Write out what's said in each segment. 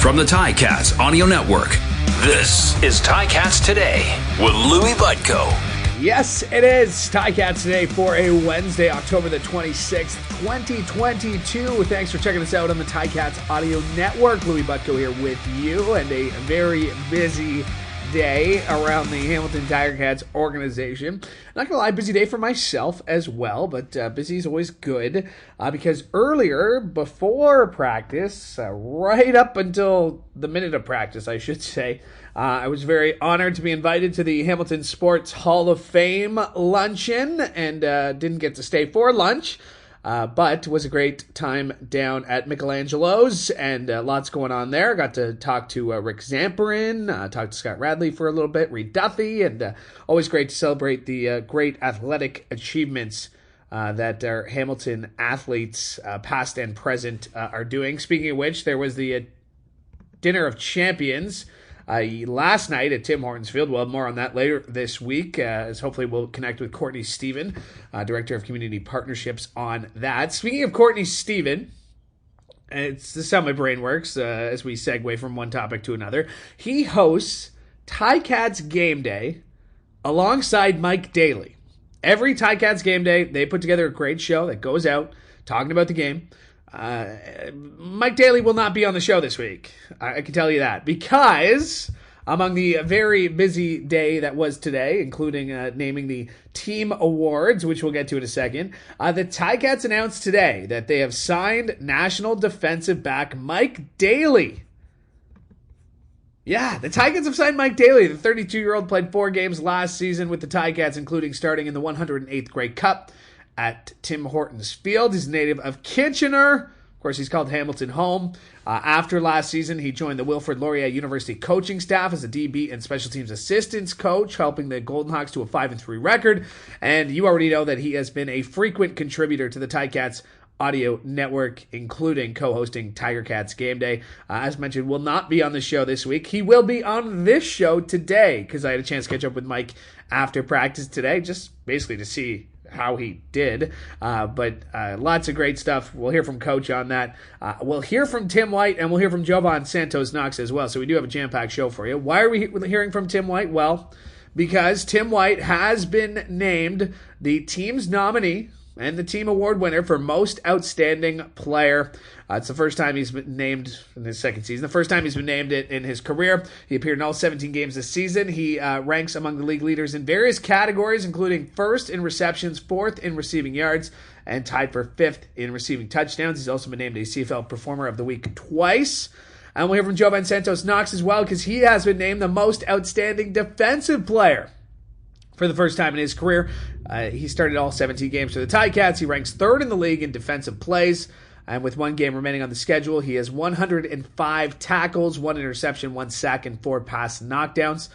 From the Ticats Audio Network, this is Ticats Today with Louie Butko. Yes, it is Ticats Today for a Wednesday, October the 26th, 2022. Thanks for checking us out on the Ticats Audio Network. Louie Butko here with you, and a very busy day around the Hamilton Tiger-Cats organization. Not gonna lie, busy day for myself as well, but busy is always good because earlier, before practice, right up until the minute of practice, I should say, I was very honored to be invited to the Hamilton Sports Hall of Fame luncheon and didn't get to stay for lunch. But it was a great time down at Michelangelo's and lots going on there. Got to talk to Rick Zamperin, talked to Scott Radley for a little bit, Reed Duffy, and always great to celebrate the great athletic achievements that our Hamilton athletes, past and present, are doing. Speaking of which, there was the Dinner of Champions last night at Tim Hortons Field. We'll have more on that later this week, as hopefully we'll connect with Courtney Stephen, Director of Community Partnerships, on that. Speaking of Courtney Stephen, this is how my brain works as we segue from one topic to another. He hosts Ticats Game Day alongside Mike Daly. Every Ticats Game Day, they put together a great show that goes out talking about the game. Mike Daly will not be on the show this week. I can tell you that, because among the very busy day that was today, including naming the team awards, which we'll get to in a second, the Ticats announced today that they have signed national defensive back Mike Daly. Yeah, the Ticats have signed Mike Daly. The 32-year-old played 4 games last season with the Ticats, including starting in the 108th Grey Cup at Tim Hortons Field. He's a native of Kitchener. Of course, he's called Hamilton home. After last season, he joined the Wilfrid Laurier University coaching staff as a DB and special teams assistance coach, helping the Golden Hawks to a 5-3 record. And you already know that he has been a frequent contributor to the Ticats Audio Network, including co-hosting Tiger Cats Game Day. As mentioned, will not be on the show this week. He will be on this show today, because I had a chance to catch up with Mike after practice today, just basically to see how he did, but lots of great stuff. We'll hear from Coach on that. We'll hear from Tim White, and we'll hear from Jovan Santos-Knox as well. So we do have a jam-packed show for you. Why are we hearing from Tim White? Well, because Tim White has been named the team's nominee and the team award winner for most outstanding player. It's the first time he's been named in his second season. The first time he's been named it in his career. He appeared in all 17 games this season. He ranks among the league leaders in various categories, including first in receptions, fourth in receiving yards, and tied for fifth in receiving touchdowns. He's also been named a CFL Performer of the Week twice. And we'll hear from Jovan Santos-Knox as well, because he has been named the most outstanding defensive player for the first time in his career. He started all 17 games for the Ticats. He ranks third in the league in defensive plays. And with 1 game remaining on the schedule, he has 105 tackles, 1 interception, 1 sack, and 4 pass knockdowns.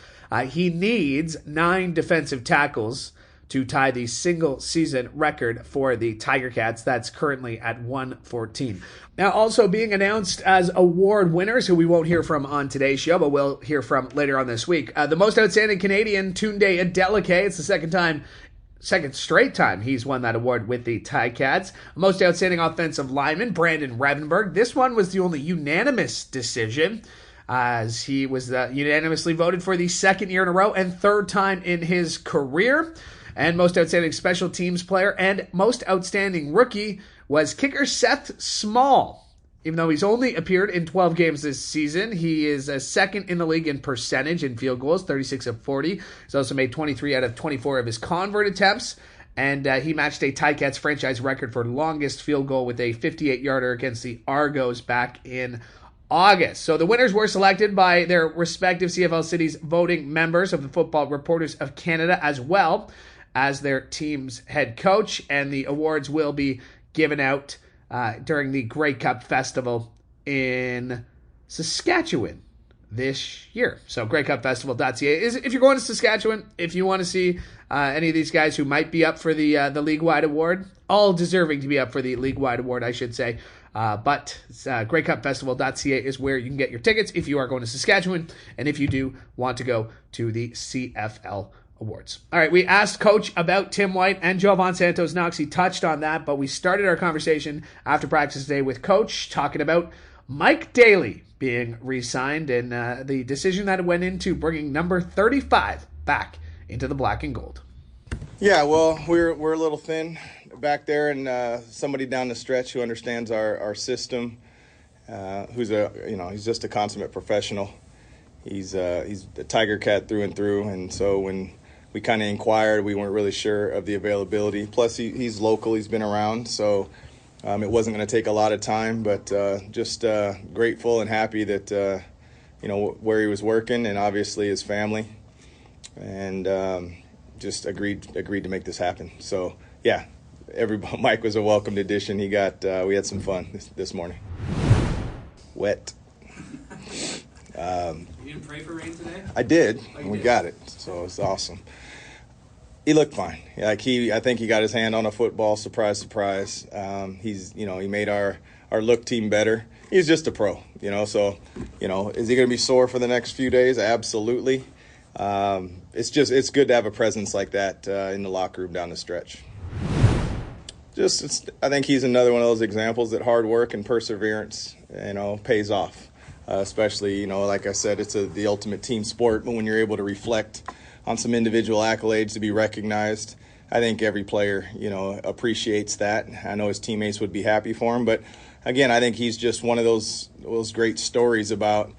He needs 9 defensive tackles to tie the single-season record for the Tiger Cats. That's currently at 114. Now, also being announced as award winners, who we won't hear from on today's show, but we'll hear from later on this week. The most outstanding Canadian, Tunde Adeleke. It's the second straight time he's won that award with the Ticats. Most outstanding offensive lineman, Brandon Revenberg. This one was the only unanimous decision, as he was unanimously voted for the second year in a row and third time in his career. And most outstanding special teams player and most outstanding rookie was kicker Seth Small. Even though he's only appeared in 12 games this season, he is second in the league in percentage in field goals, 36 of 40. He's also made 23 out of 24 of his convert attempts, and he matched a Ticats franchise record for longest field goal with a 58-yarder against the Argos back in August. So the winners were selected by their respective CFL cities voting members of the Football Reporters of Canada, as well as their team's head coach, and the awards will be given out during the Grey Cup Festival in Saskatchewan this year. So greycupfestival.ca is if you're going to Saskatchewan, if you want to see any of these guys who might be up for the league-wide award, all deserving to be up for the league-wide award, I should say. But greycupfestival.ca is where you can get your tickets if you are going to Saskatchewan, and if you do want to go to the CFL Awards. All right, we asked Coach about Tim White and Jovan Santos-Knox. He touched on that, but we started our conversation after practice today with Coach talking about Mike Daly being re-signed, and the decision that went into bringing number 35 back into the black and gold. Yeah, well, we're a little thin back there, and somebody down the stretch who understands our system, who's he's just a consummate professional. He's a Tiger Cat through and through, and so when we kind of inquired, we weren't really sure of the availability. Plus, he's local, he's been around, so it wasn't going to take a lot of time, but just grateful and happy that where he was working, and obviously his family, and just agreed to make this happen. So yeah, Mike was a welcomed addition. We had some fun this morning. Wet. You didn't pray for rain today? I did. Oh, we did? got it, so it's awesome. He looked fine. I think he got his hand on a football. Surprise, surprise. He made our look team better. He's just a pro, So, is he going to be sore for the next few days? Absolutely. It's good to have a presence like that in the locker room down the stretch. I think he's another one of those examples that hard work and perseverance, pays off. Especially, like I said, it's the ultimate team sport. But when you're able to reflect on some individual accolades to be recognized, I think every player, appreciates that. I know his teammates would be happy for him. But, again, I think he's just one of those great stories about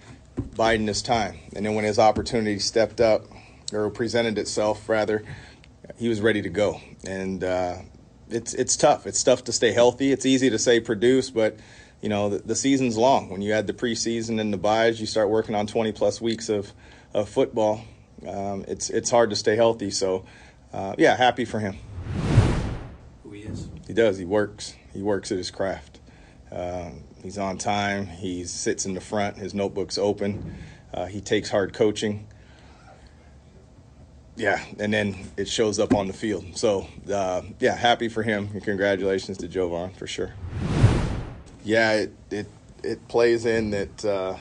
biding his time. And then when his opportunity stepped up, or presented itself, rather, he was ready to go. And it's tough. It's tough to stay healthy. It's easy to say produce, but – the season's long. When you add the preseason and the byes, you start working on 20-plus weeks of football. It's hard to stay healthy. So, happy for him. Who he is. He does. He works. He works at his craft. He's on time. He sits in the front. His notebook's open. He takes hard coaching. Yeah, and then it shows up on the field. So, happy for him. And congratulations to Jovan for sure. Yeah, it plays in that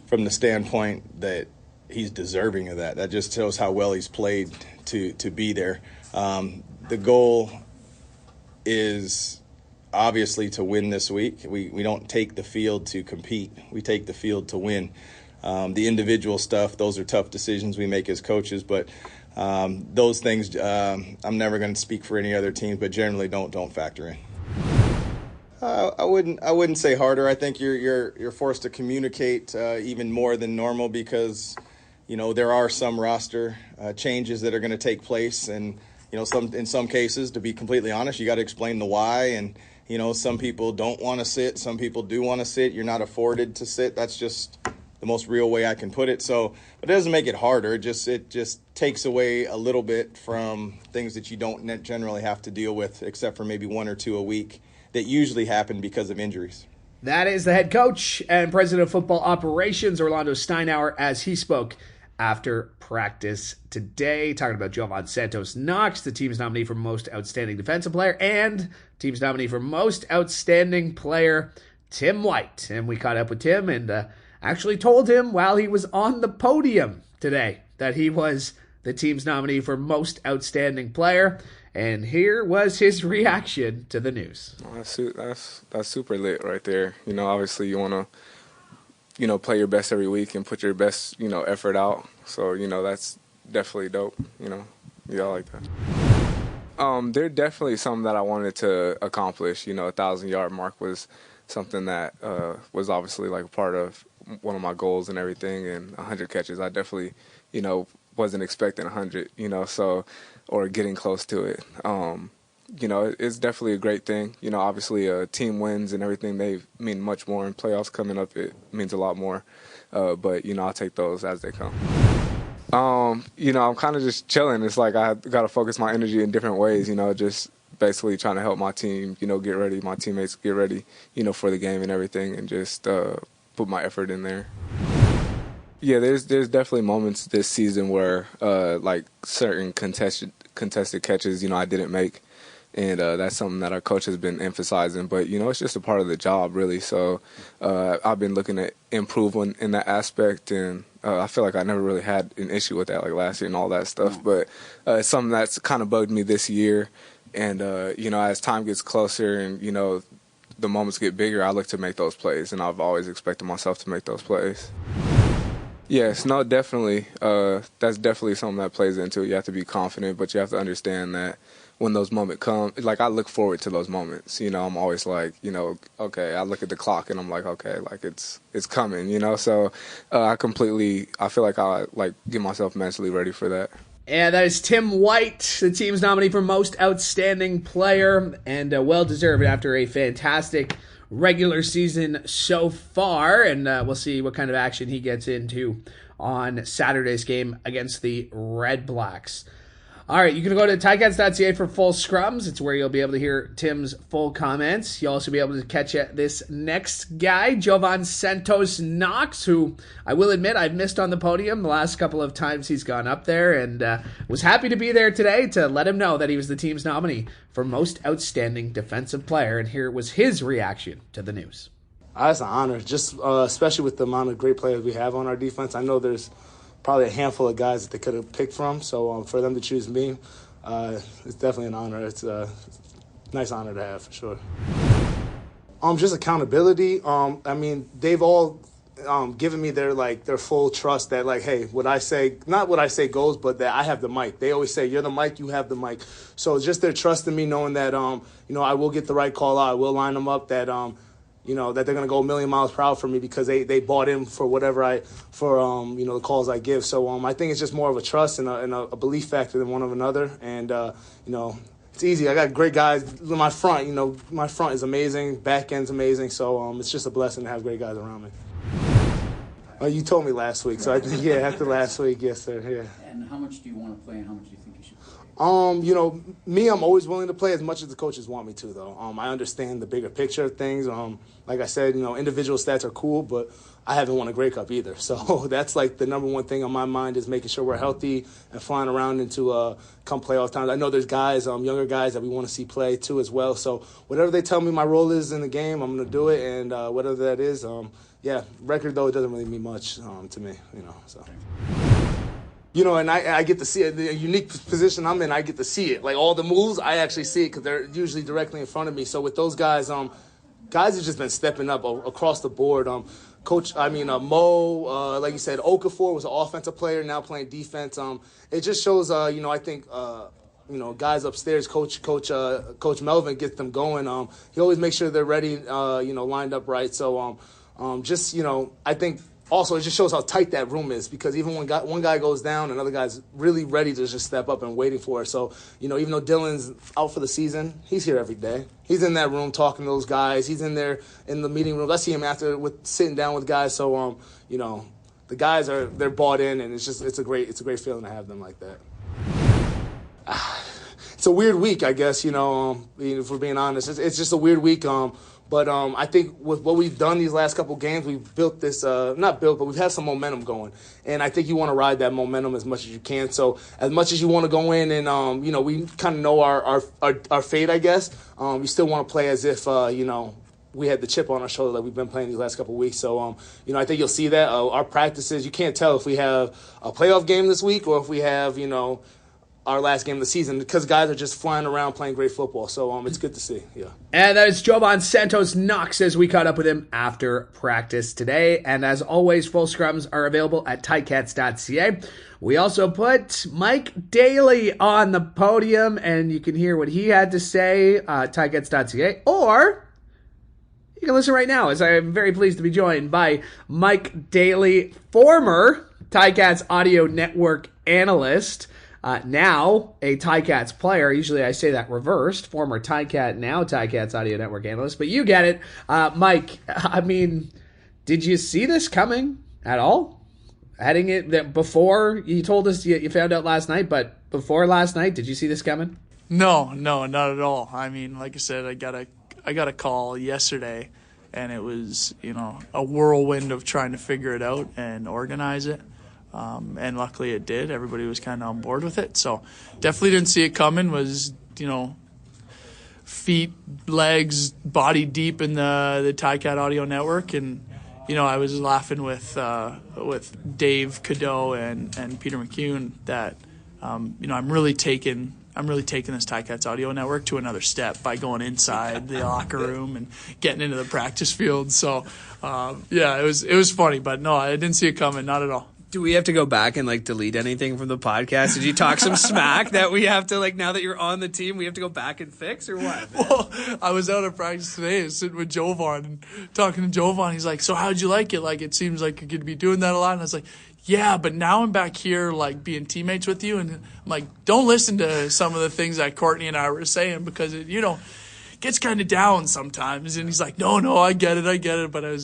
from the standpoint that he's deserving of that. That just shows how well he's played to be there. The goal is obviously to win this week. We don't take the field to compete. We take the field to win. The individual stuff, those are tough decisions we make as coaches, but those things I'm never going to speak for any other team, but generally don't factor in. I wouldn't say harder. I think you're forced to communicate even more than normal because, there are some roster changes that are going to take place, and in some cases, to be completely honest, you got to explain the why. And some people don't want to sit, some people do want to sit. You're not afforded to sit. That's just the most real way I can put it. So it doesn't make it harder. It just takes away a little bit from things that you don't generally have to deal with, except for maybe one or two a week that usually happen because of injuries. That is the head coach and president of football operations, Orlondo Steinauer, as he spoke after practice today, talking about Jovan Santos-Knox, the team's nominee for most outstanding defensive player, and team's nominee for most outstanding player, Tim White. And we caught up with Tim and actually told him while he was on the podium today that he was the team's nominee for most outstanding player. And here was his reaction to the news. That's super lit right there. Obviously you want to, play your best every week and put your best, effort out. So, that's definitely dope. I like that. There are definitely some that I wanted to accomplish. 1,000-yard mark was something that was obviously like a part of one of my goals and everything. And 100 catches, I definitely, wasn't expecting 100, or getting close to it. It's definitely a great thing. Obviously team wins and everything, they mean much more. In playoffs coming up, it means a lot more. But, I'll take those as they come. I'm kind of just chilling. It's like I got to focus my energy in different ways, just basically trying to help my team, get ready, my teammates get ready, for the game and everything, and just put my effort in there. Yeah, there's definitely moments this season where like certain contested catches, I didn't make, and that's something that our coach has been emphasizing. But it's just a part of the job, really. So I've been looking at improving in that aspect, and I feel like I never really had an issue with that, like last year and all that stuff. But it's something that's kind of bugged me this year, and as time gets closer, and the moments get bigger, I look to make those plays, and I've always expected myself to make those plays. Yes, no, definitely. That's definitely something that plays into it. You have to be confident, but you have to understand that when those moments come, like, I look forward to those moments. You know, I'm always like, you know, okay, I look at the clock and I'm like, okay, like it's coming, you know. So I feel like I get myself mentally ready for that. And that is Tim White, the team's nominee for Most Outstanding Player, and well-deserved after a fantastic regular season so far. And we'll see what kind of action he gets into on Saturday's game against the Red Blacks. All right, you can go to Ticats.ca for full scrums. It's where you'll be able to hear Tim's full comments. You'll also be able to catch this next guy, Jovan Santos-Knox, who I will admit I've missed on the podium the last couple of times he's gone up there, and was happy to be there today to let him know that he was the team's nominee for Most Outstanding Defensive Player. And here was his reaction to the news. It's an honor, just especially with the amount of great players we have on our defense. I know there's probably a handful of guys that they could have picked from. So for them to choose me, it's definitely an honor. It's a nice honor to have, for sure. Just accountability. I mean, they've all given me their full trust that, like, hey, what I say, not what I say goes, but that I have the mic. They always say, you're the mic, you have the mic. So it's just their trust in me, knowing that, I will get the right call out. I will line them up, that, that they're going to go a million miles per hour for me because they bought in for the calls I give. So I think it's just more of a trust and a belief factor than one of another. And, it's easy. I got great guys. My front is amazing. Back end's amazing. So it's just a blessing to have great guys around me. You told me last week. So, after last week, yes, sir. Yeah. And how much do you want to play and how much do you think you should play? I'm always willing to play as much as the coaches want me to, though. I understand the bigger picture of things. Like I said, individual stats are cool, but I haven't won a Grey Cup either. So that's like the number one thing on my mind is making sure we're healthy and flying around into come playoff times. I know there's guys, younger guys that we want to see play too as well. So whatever they tell me my role is in the game, I'm going to do it. And whatever that is, record though, it doesn't really mean much to me, so. And I get to see it. The unique position I'm in, I get to see it. Like, all the moves, I actually see it because they're usually directly in front of me. So with those guys, guys have just been stepping up across the board. Mo, like you said, Okafor was an offensive player, now playing defense. It just shows, I think, guys upstairs, Coach Melvin gets them going. He always makes sure they're ready, lined up right. So I think also it just shows how tight that room is, because even when one guy goes down, another guy's really ready to just step up and waiting for it. So, even though Dylan's out for the season, he's here every day. He's in that room talking to those guys. He's in there in the meeting room. I see him after sitting down with guys. So, the guys they're bought in, and it's a great feeling to have them like that. It's a weird week, I guess, if we're being honest. It's just a weird week. But I think with what we've done these last couple games, we've built this, but we've had some momentum going. And I think you want to ride that momentum as much as you can. So as much as you want to go in and, we kind of know our fate, I guess, you still want to play as if, we had the chip on our shoulder that we've been playing these last couple of weeks. So, I think you'll see that. Our practices, you can't tell if we have a playoff game this week or if we have, our last game of the season, because guys are just flying around playing great football. So it's good to see. Yeah. And that is Jovan Santos-Knox as we caught up with him after practice today. And as always, full scrums are available at Ticats.ca. We also put Mike Daly on the podium, and you can hear what he had to say at Ticats.ca, or you can listen right now, as I am very pleased to be joined by Mike Daly, former Ticats Audio Network analyst, now a Ticats player. Usually I say that reversed. Former Ticat, now Ticats Audio Network analyst. But you get it. Mike, I mean, did you see this coming at all? Heading it before you told us you found out last night, but before last night, did you see this coming? No, not at all. I mean, like I said, I got a call yesterday, and it was, a whirlwind of trying to figure it out and organize it. And luckily it did. Everybody was kind of on board with it. So definitely didn't see it coming. Was, feet, legs, body deep in the Ticat Audio Network. And, I was laughing with Dave Cadeau and Peter McCune that, I'm really taking I'm really taking this Ticats Audio Network to another step by going inside the locker room and getting into the practice field. So, it was funny, but no, I didn't see it coming, not at all. Do we have to go back and like delete anything from the podcast? Did you talk some smack that we have to like now that you're on the team, we have to go back and fix or what? Man? Well, I was out at practice today, sitting with Jovan and talking to Jovan. He's like, "So how'd you like it? Like it seems like you could be doing that a lot." And I was like, "Yeah, but now I'm back here like being teammates with you." And I'm like, "Don't listen to some of the things that Courtney and I were saying because it, gets kind of down sometimes." And he's like, No, I get it. But I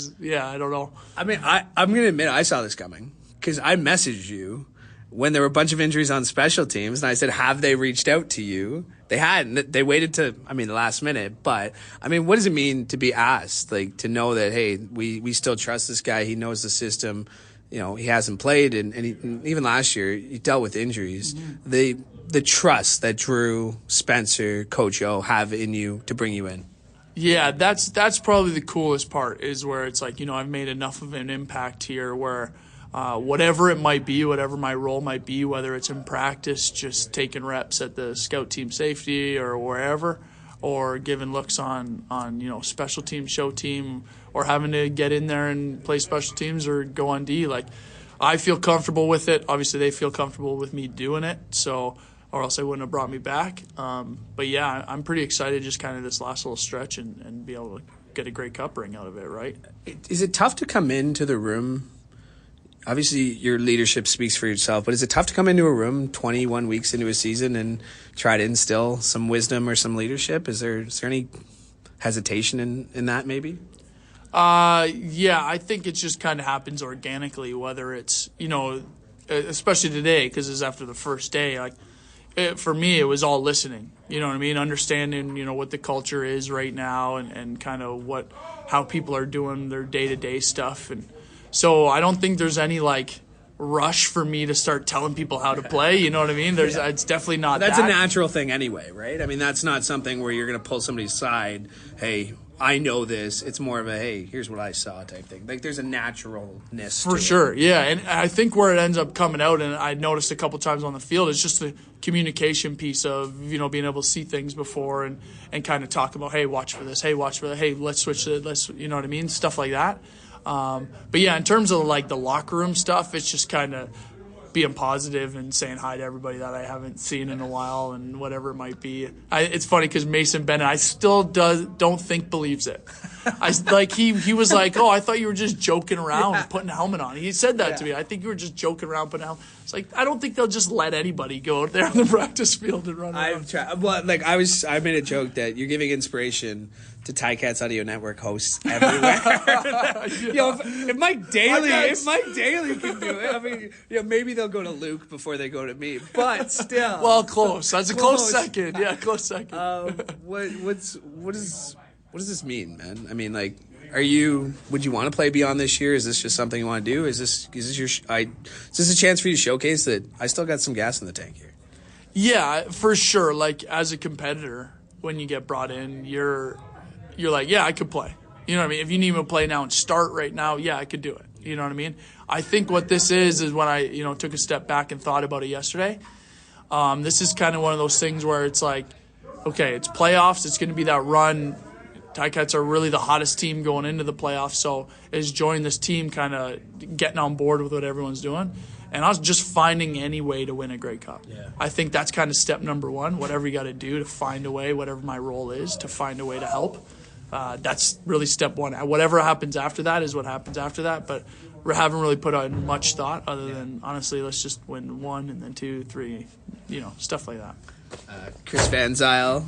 don't know. I mean, I'm gonna admit I saw this coming. Because I messaged you when there were a bunch of injuries on special teams, and I said, have they reached out to you? They hadn't. They waited to, the last minute. But, what does it mean to be asked? Like, to know that, hey, we still trust this guy. He knows the system. He hasn't played. And even last year, he dealt with injuries. Mm-hmm. The trust that Drew, Spencer, Coach O have in you to bring you in. Yeah, that's probably the coolest part is where it's like, I've made enough of an impact here where – whatever it might be, whatever my role might be, whether it's in practice, just taking reps at the scout team safety or wherever, or giving looks on special team, show team, or having to get in there and play special teams or go on D. Like, I feel comfortable with it. Obviously, they feel comfortable with me doing it, so or else they wouldn't have brought me back. But yeah, I'm pretty excited just kind of this last little stretch and be able to get a Grey Cup ring out of it, right? Is it tough to come into the room? Obviously, your leadership speaks for yourself, but is it tough to come into a room 21 weeks into a season and try to instill some wisdom or some leadership? Is there any hesitation in that maybe? Yeah, I think it just kind of happens organically, whether it's, especially today, because it's after the first day. For me, it was all listening, you know what I mean? Understanding, what the culture is right now and kind of how people are doing their day-to-day stuff. And so I don't think there's any rush for me to start telling people how to play. You know what I mean? It's definitely not That's a natural thing anyway, right? That's not something where you're going to pull somebody's side. Hey, I know this. It's more of a, hey, here's what I saw type thing. There's a naturalness for sure. Yeah, and I think where it ends up coming out, and I noticed a couple times on the field, is just the communication piece of, being able to see things before and kind of talk about, hey, watch for this. Hey, watch for that. Hey, let's switch it. You know what I mean? Stuff like that. But yeah, in terms of the locker room stuff, it's just kind of being positive and saying hi to everybody that I haven't seen in a while and whatever it might be. It's funny because Mason Bennett, I still don't think believes it. He was like, "Oh, I thought you were just joking around putting a helmet on." He said that to me. I think you were just joking around putting a helmet. It's like, I don't think they'll just let anybody go out there on the practice field and run around. I've tried. Well, I made a joke that you're giving inspiration to Ticats Audio Network hosts everywhere. If Mike Daly can do it, maybe they'll go to Luke before they go to me. But still, well, close. That's a close second. Yeah, close second. What does this mean, man? Would you want to play beyond this year? Is this just something you want to do? Is this a chance for you to showcase that I still got some gas in the tank here? Yeah, for sure. As a competitor, when you get brought in, you're like, yeah, I could play. You know what I mean? If you need me to play now and start right now, yeah, I could do it. You know what I mean? I think what this is when I, took a step back and thought about it yesterday. This is kind of one of those things where it's like, okay, it's playoffs. It's going to be that run. Ticats are really the hottest team going into the playoffs. So is joining this team kind of getting on board with what everyone's doing. And I was just finding any way to win a Grey Cup. Yeah. I think that's kind of step number one, whatever you got to do to find a way, whatever my role is, to find a way to help. That's really step one. Whatever happens after that is what happens after that, but we haven't really put on much thought other than, honestly, let's just win 1 and then 2, 3, stuff like that. Chris Van Zyl,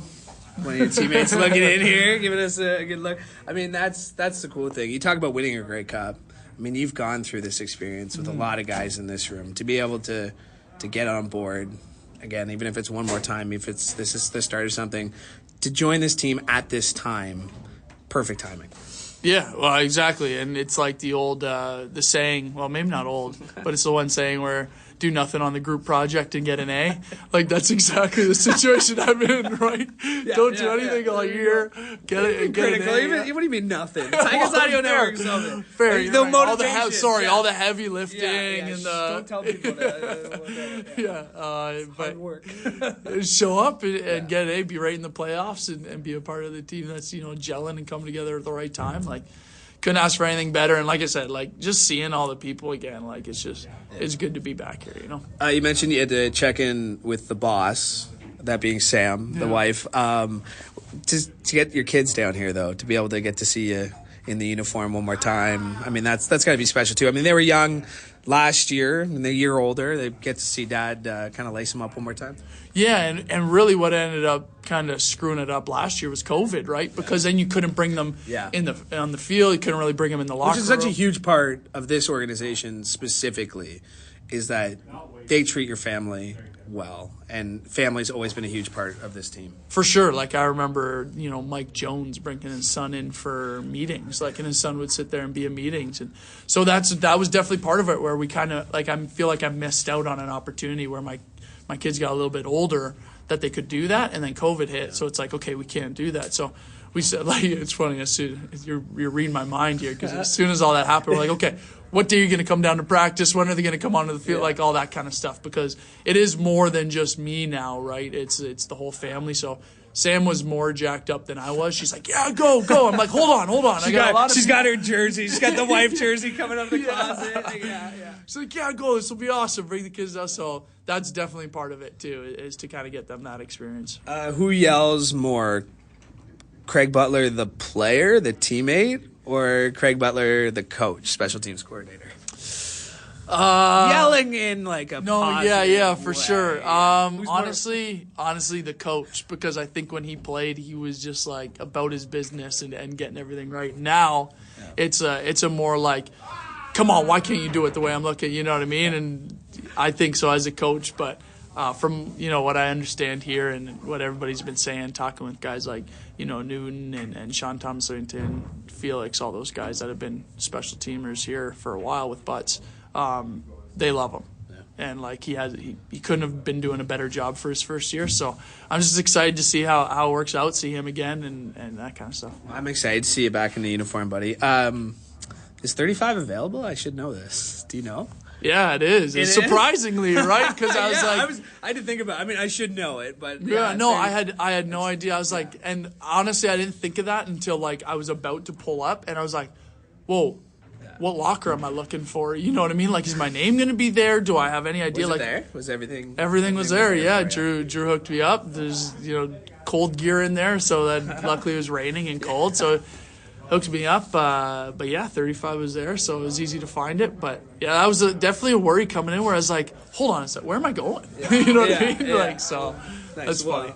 one of your teammates, looking in here, giving us a good look. That's the cool thing. You talk about winning a Grey Cup. You've gone through this experience with a lot of guys in this room. To be able to get on board, again, even if it's one more time, if this is the start of something, to join this team at this time, perfect timing. Yeah, well, exactly. And it's like the old, the saying, well, maybe not old, but it's the one saying where do nothing on the group project and get an A. Like, that's exactly the situation I'm in, right? Don't do anything all year. Get it. Get Critical. an A. What do you mean nothing? Ticats Audio Network. Fair. The Right. motivation. All the heavy lifting and don't tell people that. but work. show up and get an A, be right in the playoffs, and be a part of the team that's gelling and coming together at the right time. Like, couldn't ask for anything better. And like I said, like, just seeing all the people again, like, it's good to be back here. You mentioned you had to check in with the boss, that being Sam, the wife. To get your kids down here, though, to be able to get to see you in the uniform one more time. I mean, that's got to be special too. I mean, they were young last year, and they're a year older. They get to see Dad kind of lace them up one more time. Yeah, and really what ended up kind of screwing it up last year was COVID, right? Because then you couldn't bring them on the field. You couldn't really bring them in the locker room. Which is such a huge part of this organization specifically, is that they treat your family well, and family's always been a huge part of this team. For sure. Like, I remember, Mike Jones bringing his son in for meetings, and his son would sit there and be at meetings. And so that was definitely part of it, where we kind of, I feel like I missed out on an opportunity where my kids got a little bit older that they could do that, and then COVID hit. So it's like, okay, we can't do that. So we said, it's funny, you're reading my mind here, because as soon as all that happened, we're like, okay, what day are you going to come down to practice? When are they going to come onto the field? Like, all that kind of stuff, because it is more than just me now, right? It's the whole family. So Sam was more jacked up than I was. She's like, yeah, go. I'm like, hold on. She's got her jersey. She's got the wife jersey coming up the closet. Yeah. She's like, yeah, go. This will be awesome. Bring the kids out. So that's definitely part of it too, is to kind of get them that experience. Who yells more? Craig Butler, the player, the teammate, or Craig Butler, the coach, special teams coordinator? Yelling in like a positive for way. sure. Honestly, the coach, because I think when he played, he was just like about his business and getting everything right. Now, it's a more like, come on, why can't you do it the way I'm looking? You know what I mean? And I think so as a coach, but from what I understand here and what everybody's been saying, talking with guys like Newton and Sean Thompson, Felix, all those guys that have been special teamers here for a while with Butts. They love him, and like he couldn't have been doing a better job for his first year. So I'm just excited to see how it works out, see him again, and that kind of stuff. I'm excited to see you back in the uniform, buddy. Is 35 available? I should know this. Do you know? Yeah, it is. Surprisingly, right? Because I was I had to think about it. I mean, I should know it, but I had no idea. I was like, and honestly, I didn't think of that until like I was about to pull up, and I was like, whoa. What locker am I looking for? You know what I mean? Like, is my name going to be there? Do I have any idea? Was it there? Was everything? Everything was there. Yeah, Drew hooked me up. There's cold gear in there, so that luckily it was raining and cold, so it hooked me up. But yeah, 35 was there, so it was easy to find it. But yeah, that was definitely a worry coming in, where I was like, hold on a sec, where am I going? You know what I mean? Like, so nice. That's funny.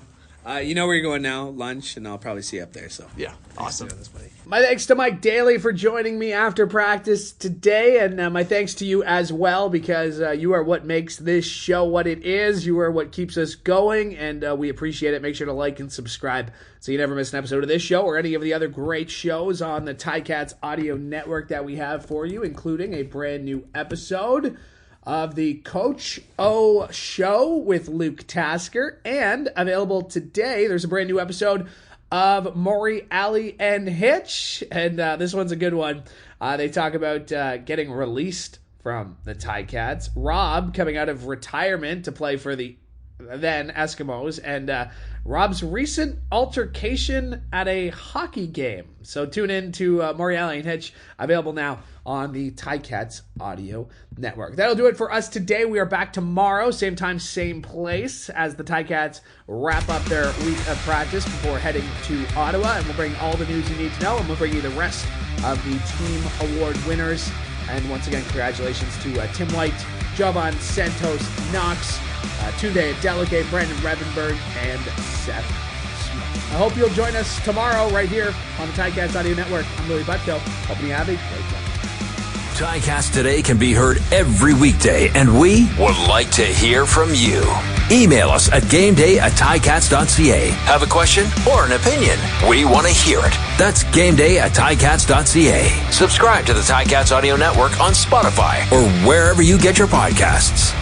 You know where you're going now, lunch, and I'll probably see you up there. So yeah, awesome. My thanks to Mike Daly for joining me after practice today, and my thanks to you as well, because you are what makes this show what it is. You are what keeps us going, and we appreciate it. Make sure to like and subscribe so you never miss an episode of this show or any of the other great shows on the Ticats Audio Network that we have for you, including a brand new episode of the Coach O Show with Luke Tasker, and available today, there's a brand new episode of Maury, Alley, and Hitch, and this one's a good one. They talk about getting released from the Ticats, Rob coming out of retirement to play for the then Eskimos, and Rob's recent altercation at a hockey game. So tune in to Maury, Alley, and Hitch, available now on the Ticats Audio Network. That'll do it for us today. We are back tomorrow, same time, same place, as the Ticats wrap up their week of practice before heading to Ottawa, and we'll bring all the news you need to know, and we'll bring you the rest of the team award winners. And once again, congratulations to Tim White, Jovan, Santos-Knox, Tunde Adeleke, Brandon Revenberg, and Seth Smith. I hope you'll join us tomorrow right here on the Ticats Audio Network. I'm Louie Butko. Hoping you have a great day. Ticats Today can be heard every weekday, and we would like to hear from you. Email us at gameday@ticats.ca. Have a question or an opinion? We want to hear it. That's gameday@ticats.ca. Subscribe to the Ticats Audio Network on Spotify or wherever you get your podcasts.